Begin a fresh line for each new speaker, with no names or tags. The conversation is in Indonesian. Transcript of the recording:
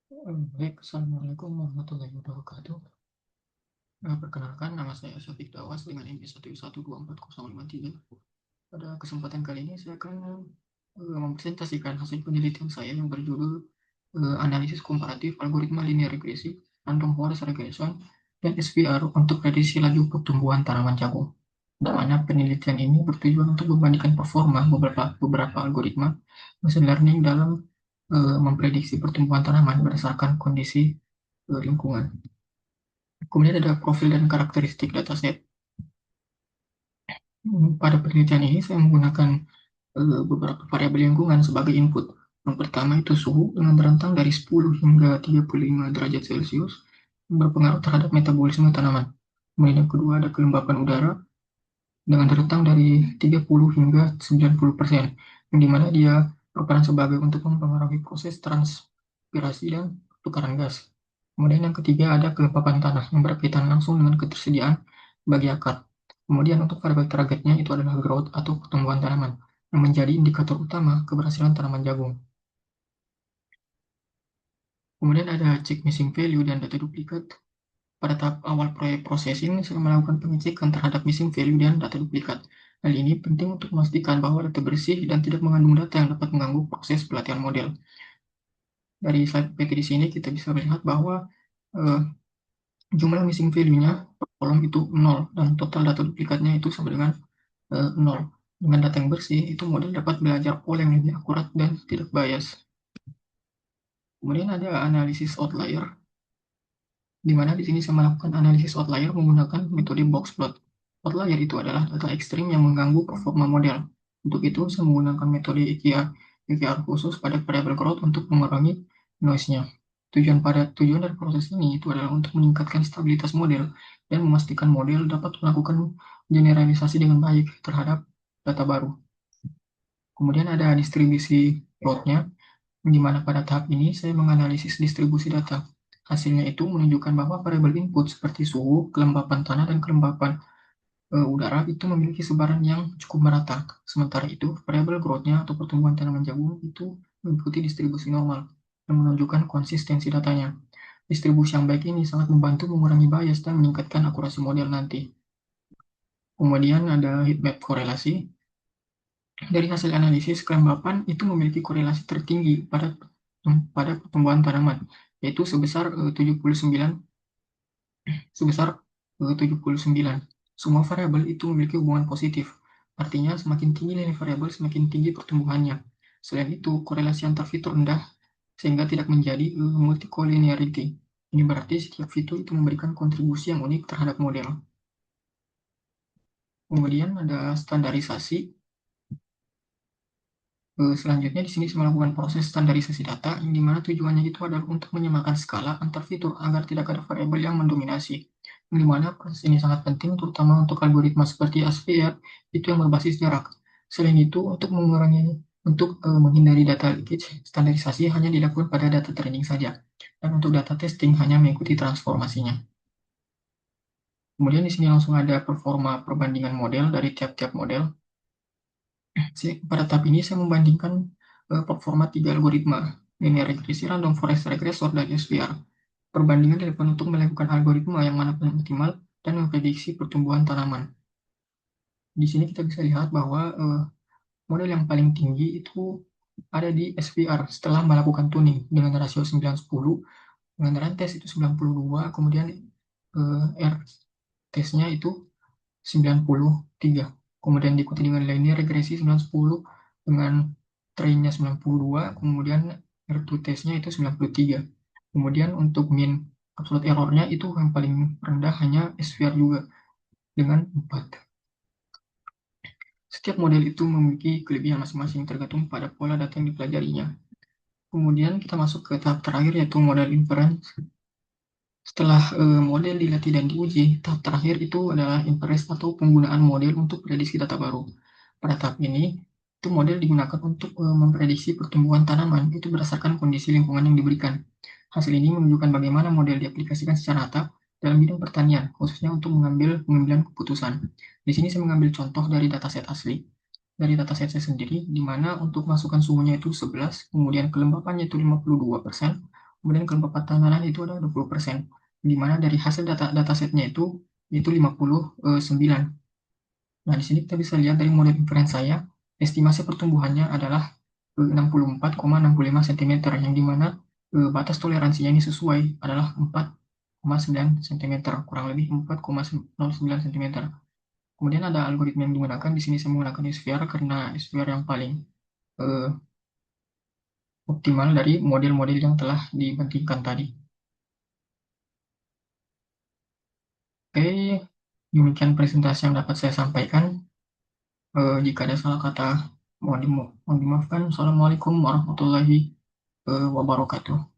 Baik, Assalamualaikum warahmatullahi wabarakatuh. Perkenalkan, nama saya Syafiq Dawas dengan NIM 1124053. Pada kesempatan kali ini saya akan mempresentasikan hasil penelitian saya yang berjudul Analisis Komparatif Algoritma Linear Regresi, Random Forest Regression, dan SVR untuk prediksi laju pertumbuhan tanaman jagung. Di mana penelitian ini bertujuan untuk membandingkan performa beberapa algoritma machine learning dalam memprediksi pertumbuhan tanaman berdasarkan kondisi lingkungan. Kemudian ada profil dan karakteristik dataset. Pada penelitian ini saya menggunakan beberapa variabel lingkungan sebagai input. Yang pertama itu suhu dengan rentang dari 10 hingga 35 derajat Celcius yang berpengaruh terhadap metabolisme tanaman. Kemudian yang kedua ada kelembapan udara dengan rentang dari 30 hingga 90%, yang dimana dia berperan sebagai untuk mempengaruhi proses transpirasi dan pertukaran gas. Kemudian yang ketiga ada kelembapan tanah yang berkaitan langsung dengan ketersediaan bagi akar. Kemudian untuk variabel targetnya itu adalah growth atau pertumbuhan tanaman, yang menjadi indikator utama keberhasilan tanaman jagung. Kemudian ada check missing value dan data duplikat. Pada tahap awal proyek processing, saya melakukan pengecekan terhadap missing value dan data duplikat. Hal ini penting untuk memastikan bahwa data bersih dan tidak mengandung data yang dapat mengganggu proses pelatihan model. Dari slide PT di sini kita bisa melihat bahwa eh, jumlah missing value-nya per kolom itu 0 dan total data duplikatnya itu sama dengan 0. Dengan data yang bersih, itu model dapat belajar pola yang lebih akurat dan tidak bias. Kemudian ada analisis outlier, di mana di sini saya melakukan analisis outlier menggunakan metode boxplot. Outlier itu adalah data ekstrim yang mengganggu performa model. Untuk itu, saya menggunakan metode EKR khusus pada variabel growth untuk mengurangi noise-nya. Tujuan dari proses ini itu adalah untuk meningkatkan stabilitas model dan memastikan model dapat melakukan generalisasi dengan baik terhadap data baru. Kemudian ada distribusi plotnya, di mana pada tahap ini saya menganalisis distribusi data. Hasilnya itu menunjukkan bahwa variabel input seperti suhu, kelembapan tanah, dan kelembapan udara itu memiliki sebaran yang cukup merata. Sementara itu, variabel growth-nya atau pertumbuhan tanaman jagung itu mengikuti distribusi normal yang menunjukkan konsistensi datanya. Distribusi yang baik ini sangat membantu mengurangi bias dan meningkatkan akurasi model nanti. Kemudian ada heatmap korelasi. Dari hasil analisis, kelembapan itu memiliki korelasi tertinggi pada pertumbuhan tanaman, yaitu sebesar 79. Semua variabel itu memiliki hubungan positif. Artinya, semakin tinggi nilai variabel, semakin tinggi pertumbuhannya. Selain itu, korelasi antar fitur rendah sehingga tidak menjadi multicollinearity. Ini berarti setiap fitur itu memberikan kontribusi yang unik terhadap model. Kemudian ada standarisasi. Selanjutnya di sini saya melakukan proses standarisasi data, yang dimana tujuannya itu adalah untuk menyamakan skala antar fitur agar tidak ada variabel yang mendominasi. Yang dimana proses ini sangat penting, terutama untuk algoritma seperti SVR, itu yang berbasis jarak. Selain itu, untuk menghindari data leakage, standarisasi hanya dilakukan pada data training saja, dan untuk data testing hanya mengikuti transformasinya. Kemudian di sini langsung ada performa perbandingan model dari tiap-tiap model. Pada tahap ini saya membandingkan performa 3 algoritma, linear regresi, random forest regressor, dan SVR. Perbandingan dilakukan untuk melakukan algoritma yang mana paling optimal dan memprediksi pertumbuhan tanaman. Di sini kita bisa lihat bahwa model yang paling tinggi itu ada di SVR setelah melakukan tuning dengan rasio 9:10, dengan rantes itu 92, kemudian R tesnya itu 93. Kemudian diikuti dengan linear regresi 910 dengan trainnya 92, kemudian R2 testnya itu 93. Kemudian untuk mean absolute errornya itu yang paling rendah hanya SVR juga dengan 4. Setiap model itu memiliki kelebihan masing-masing tergantung pada pola data yang dipelajarinya. Kemudian kita masuk ke tahap terakhir yaitu model inference. Setelah model dilatih dan diuji, tahap terakhir itu adalah inference atau penggunaan model untuk prediksi data baru. Pada tahap ini, itu model digunakan untuk memprediksi pertumbuhan tanaman itu berdasarkan kondisi lingkungan yang diberikan. Hasil ini menunjukkan bagaimana model diaplikasikan secara nyata dalam bidang pertanian, khususnya untuk pengambilan keputusan. Di sini saya mengambil contoh dari dataset asli. Dari dataset saya sendiri, di mana untuk masukan suhunya itu 11, kemudian kelembapannya itu 52%, Kemudian kelompok pertanahan itu ada 20%, di mana dari hasil datasetnya itu 59. Nah, di sini kita bisa lihat dari model inference saya, estimasi pertumbuhannya adalah 64,65 cm, yang dimana batas toleransinya ini sesuai adalah 4,9 cm, kurang lebih 4,09 cm. Kemudian ada algoritma yang digunakan. Di sini saya menggunakan SVR karena SVR yang paling eh, optimal dari model-model yang telah dibandingkan tadi. Oke, demikian presentasi yang dapat saya sampaikan. Jika ada salah kata, mohon dimaafkan. Assalamualaikum warahmatullahi wabarakatuh.